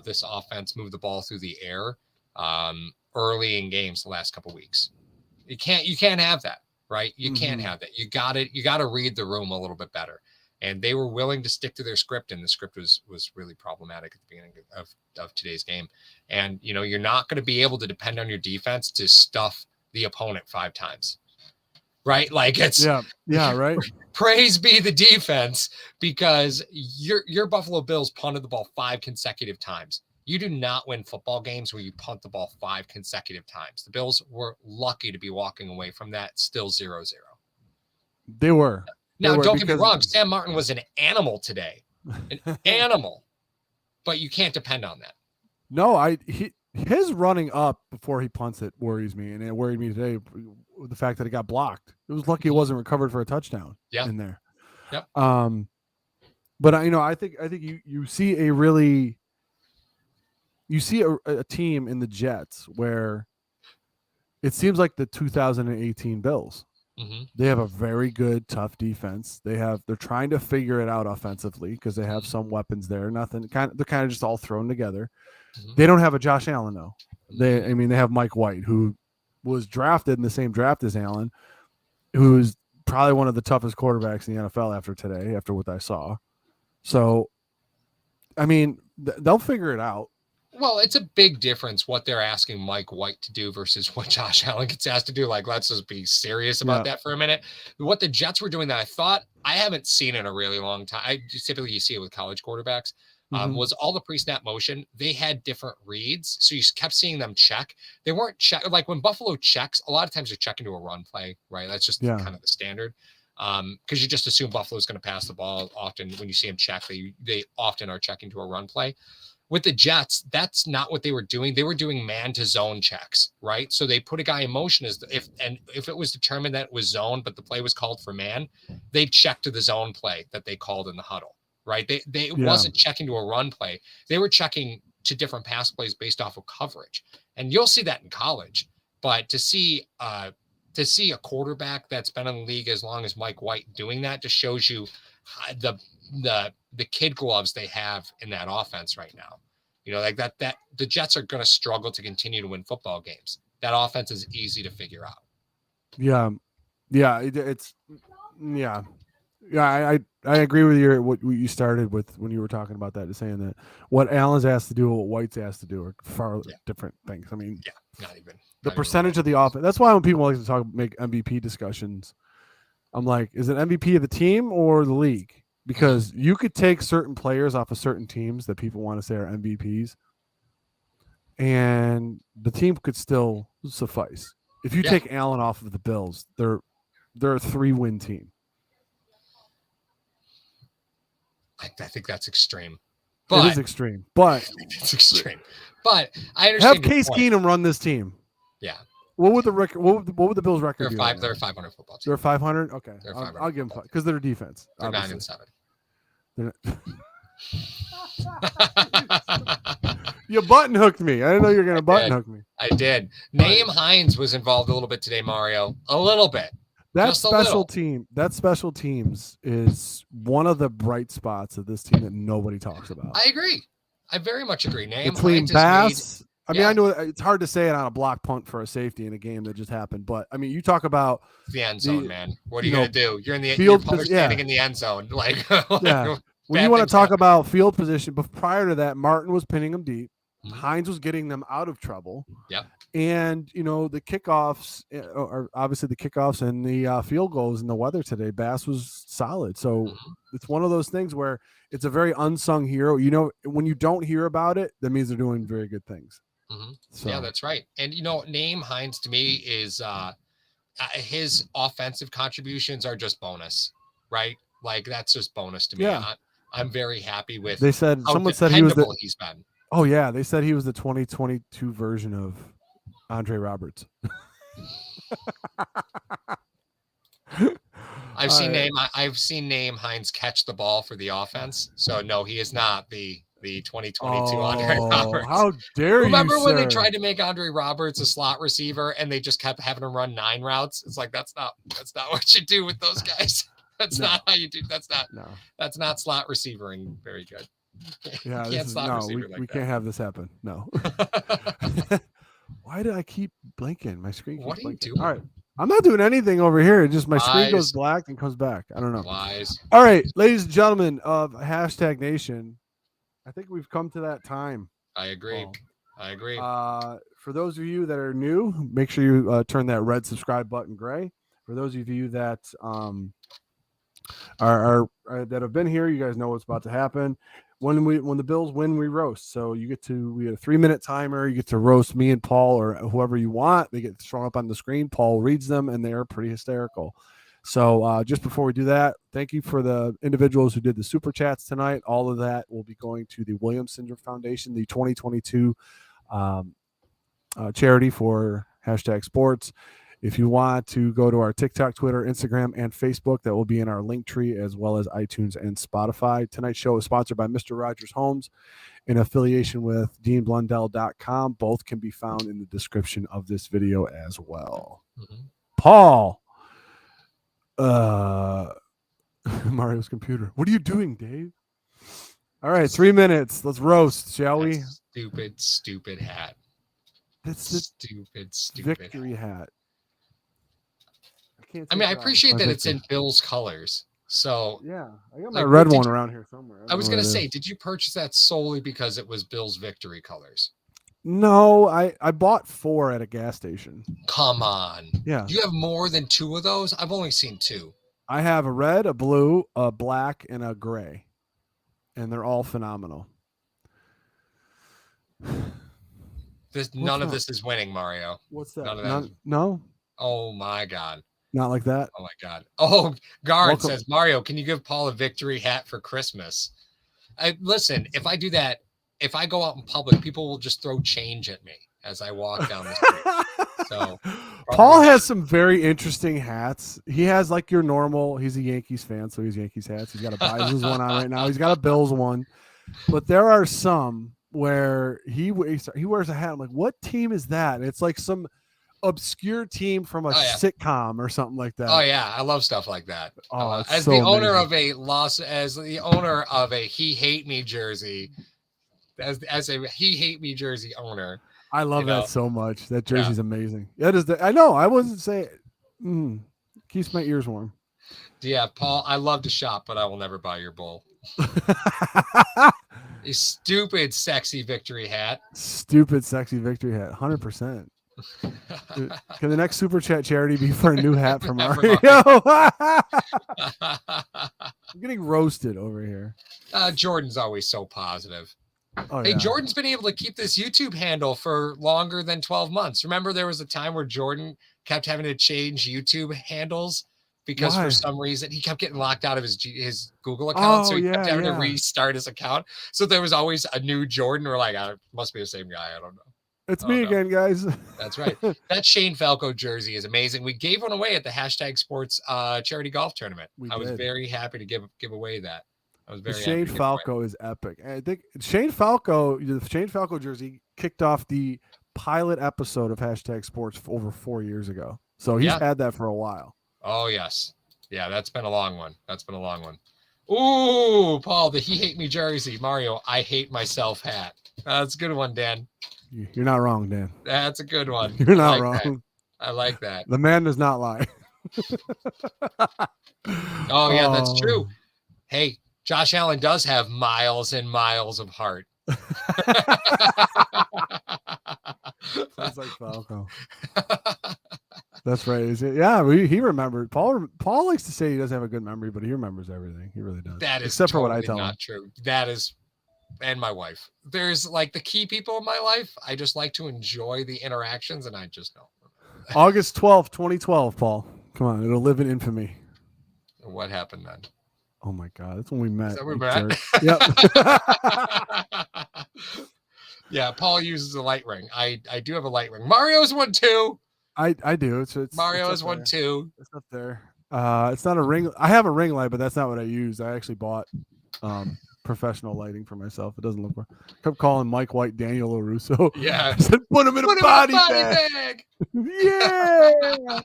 this offense move the ball through the air early in games the last couple of weeks. You can't have that, right? You can't have that. You got to read the room a little bit better. And they were willing to stick to their script, and the script was really problematic at the beginning of today's game. And, you're not going to be able to depend on your defense to stuff the opponent 5 times, right? Like it's right. Praise be the defense, because your Buffalo Bills punted the ball 5 consecutive times. You do not win football games where you punt the ball 5 consecutive times. The Bills were lucky to be walking away from that still 0-0. They were. Now, don't get me wrong. Sam Martin was an animal today, an animal, but you can't depend on that. No, his running up before he punts it worries me, and it worried me today. The fact that it got blocked. It was lucky it wasn't recovered for a touchdown in there. Yep. But I think you see a team in the Jets where it seems like the 2018 Bills. They have a very good, tough defense. They're trying to figure it out offensively because they have some weapons there. They're kind of just all thrown together. They don't have a Josh Allen though. They have Mike White, who was drafted in the same draft as Allen, who's probably one of the toughest quarterbacks in the NFL after what I saw. So, they'll figure it out. Well, it's a big difference what they're asking Mike White to do versus what Josh Allen gets asked to do. Like, let's just be serious about that for a minute. What the Jets were doing that I haven't seen in a really long time. Typically you see it with college quarterbacks. Was all the pre-snap motion. They had different reads. So you kept seeing them check. They weren't check. Like when Buffalo checks, a lot of times they're checking to a run play, right? That's just kind of the standard. Because you just assume Buffalo's going to pass the ball. Often when you see them check, they often are checking to a run play. With the Jets, that's not what they were doing. They were doing man to zone checks, right? So they put a guy in motion if it was determined that it was zone, but the play was called for man, they'd check to the zone play that they called in the huddle, right? They wasn't checking to a run play. They were checking to different pass plays based off of coverage. And you'll see that in college, but to see a quarterback that's been in the league as long as Mike White doing that just shows you the kid gloves they have in that offense right now. Like that the Jets are going to struggle to continue to win football games. That offense is easy to figure out. I agree with what you started with when you were talking about that, saying that what Allen's asked to do and what White's asked to do are far different things. Not even the percentage of the offense. That's why when people like to make MVP discussions, I'm like, is it MVP of the team or the league? Because you could take certain players off of certain teams that people want to say are MVPs, and the team could still suffice. If you take Allen off of the Bills, they're a 3-win team. I think that's extreme. But it is extreme. But it's extreme. But I understand. Have Case Keenum run this team. Yeah. What would the record? What would the Bills' record be? They're a 500 football team. They're 500. Okay, I'll give them 5 because they're defense. They're 9-7. You button hooked me. I didn't know you were going to button hook me. I did. Naeem Hines was involved a little bit today, Mario. A little bit. That special teams is one of the bright spots of this team that nobody talks about. I agree. I very much agree. Naeem Between Bass. I know it's hard to say it on a block punt for a safety in a game that just happened, but you talk about the end zone, man. What are you going to do? You're in the field, standing in the end zone. When you want to talk about field position, but prior to that, Martin was pinning him deep. Hines was getting them out of trouble. Yep. And, the kickoffs, or obviously the kickoffs and the field goals and the weather today, Bass was solid. So it's one of those things where it's a very unsung hero. When you don't hear about it, that means they're doing very good things. So. Yeah, that's right. And, Name Hines to me is his offensive contributions are just bonus, right? Like that's just bonus to me. Yeah. I'm very happy with. They said someone said he's been. Oh yeah, they said he was the 2022 version of Andre Roberts. I've seen Name Hines catch the ball for the offense. So no, he is not the 2022 Andre Roberts. How dare you? Remember when they tried to make Andre Roberts a slot receiver and they just kept having him run 9 routes? It's like that's not what you do with those guys. That's not how you do. That's not slot receiving very good. Yeah, we can't have this happen. No. Why did I keep blinking? My screen keeps blinking. What are you doing? All right. I'm not doing anything over here. Just my screen goes black and comes back. I don't know. Lies. All right, ladies and gentlemen of Hashtag Nation, I think we've come to that time. I agree. For those of you that are new, make sure you turn that red subscribe button gray. For those of you that are that have been here, you guys know what's about to happen. When the Bills win, we roast. So we get a 3-minute timer. You get to roast me and Paul or whoever you want. They get thrown up on the screen. Paul reads them, and they're pretty hysterical. So just before we do that, thank you for the individuals who did the super chats tonight. All of that will be going to the Williams Syndrome Foundation, the 2022 charity for Hashtag Sports. If you want to go to our TikTok, Twitter, Instagram, and Facebook, that will be in our link tree as well as iTunes and Spotify. Tonight's show is sponsored by Mr. Rogers Homes in affiliation with DeanBlundell.com. Both can be found in the description of this video as well. Paul, Mario's computer. What are you doing, Dave? All right, 3 minutes. Let's roast, shall we? Stupid hat. That's the stupid victory hat. I appreciate that it's in Bill's colors. So yeah, I got my red one around here somewhere. I was going to say, did you purchase that solely because it was Bill's victory colors? No, I bought 4 at a gas station. Come on. Yeah. Do you have more than 2 of those? I've only seen 2. I have a red, a blue, a black, and a gray. And they're all phenomenal. None of this is winning, Mario. What's that? No? Oh, my God. Not like that? Oh, my God. Oh, Guard says, Mario, can you give Paul a victory hat for Christmas? Listen, if I do that, if I go out in public, people will just throw change at me as I walk down the street. So Paul has some very interesting hats. He has like your normal, he's a Yankees fan, so he's Yankees hats. He's got a Bisons one on right now. He's got a Bills one. But there are some where he wears a hat. I'm like, what team is that? And it's like some obscure team from a sitcom or something like that. Oh yeah, I love stuff like that. As the owner of a He Hate Me jersey, as a He Hate Me jersey owner, I love that so much. That jersey's amazing. That is I know. I wasn't saying. Keeps my ears warm. Yeah, Paul. I love to shop, but I will never buy your bull. A stupid, sexy victory hat. Stupid, sexy victory hat. 100%. Can the next super chat charity be for a new hat from Mario? I'm getting roasted over here. Jordan's always so positive. Oh, hey, Jordan's been able to keep this YouTube handle for longer than 12 months. Remember, there was a time where Jordan kept having to change YouTube handles because for some reason he kept getting locked out of his Google account. So he kept having to restart his account. So there was always a new Jordan. We're like, must be the same guy. I don't know. It's me again, guys. That's right. That Shane Falco jersey is amazing. We gave one away at the Hashtag Sports charity golf tournament. I was very happy to give away that. I was very happy. Shane Falco is epic. I think the Shane Falco jersey kicked off the pilot episode of Hashtag Sports over 4 years ago. So he's had that for a while. Oh, yes. Yeah, that's been a long one. Ooh, Paul, the He Hate Me jersey. Mario, I hate myself hat. That's a good one, Dan. You're not wrong, Dan. That's a good one. You're not wrong. I like that. The man does not lie. Oh, yeah, that's true. Hey, Josh Allen does have miles and miles of heart. Sounds like Falco. That's right. Is it? Yeah, he remembered. Paul likes to say he doesn't have a good memory, but he remembers everything. He really does. That is except totally for what I tell not him. True. That is, and my wife. There's like the key people in my life. I just like to enjoy the interactions, and I just know. August 12th, 2012, Paul. Come on, it'll live in infamy. What happened then? Oh my God, that's when we met. Is that we met? Yep. Yeah, Paul uses a light ring. I do have a light ring. Mario's one too. I do. It's Mario's one too. It's up there. It's not a ring. I have a ring light, but that's not what I use. I actually bought professional lighting for myself. It doesn't look well. I kept calling Mike White Daniel LaRusso. Yeah. I said, put him in a body bag. Yeah.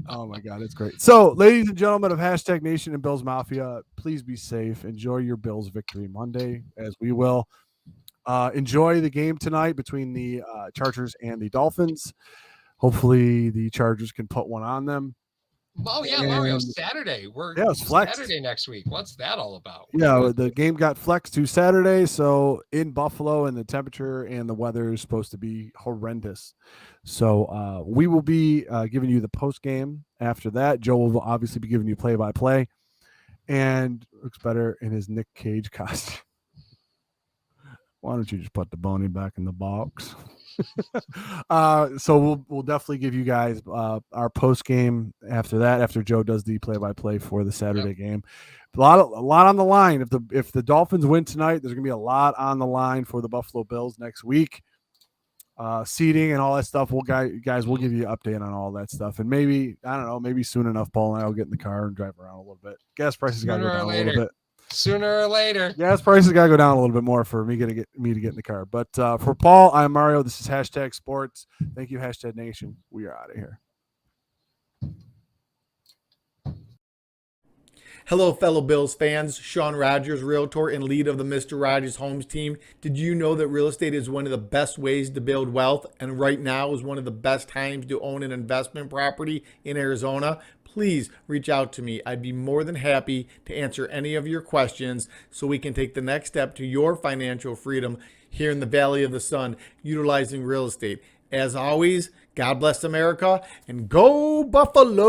Oh my God, it's great. So, ladies and gentlemen of Hashtag Nation and Bills Mafia, please be safe. Enjoy your Bills victory Monday, as we will. Enjoy the game tonight between the Chargers and the Dolphins. Hopefully, the Chargers can put one on them. Oh yeah, Mario. Saturday. It's flexed. Saturday next week. What's that all about? Yeah, the game got flexed to Saturday, so in Buffalo, and the temperature and the weather is supposed to be horrendous. So we will be giving you the post game after that. Joe will obviously be giving you play-by-play, and looks better in his Nick Cage costume. Why don't you just put the Boney back in the box? So we'll definitely give you guys our post game after that. After Joe does the play-by-play for the Saturday game, a lot on the line. If the Dolphins win tonight, there's gonna be a lot on the line for the Buffalo Bills next week. Seating and all that stuff. We'll give you an update on all that stuff, and maybe I don't know, maybe soon enough, Paul and I will get in the car and drive around a little bit. Gas prices got to go down a little bit. Sooner or later. Gas prices got to go down a little bit more for me to get in the car. But for Paul, I'm Mario. This is Hashtag Sports. Thank you, Hashtag Nation. We are out of here. Hello, fellow Bills fans. Sean Rogers, Realtor and lead of the Mr. Rogers Homes team. Did you know that real estate is one of the best ways to build wealth, and right now is one of the best times to own an investment property in Arizona? Please reach out to me. I'd be more than happy to answer any of your questions so we can take the next step to your financial freedom here in the Valley of the Sun, utilizing real estate. As always, God bless America and go Buffalo!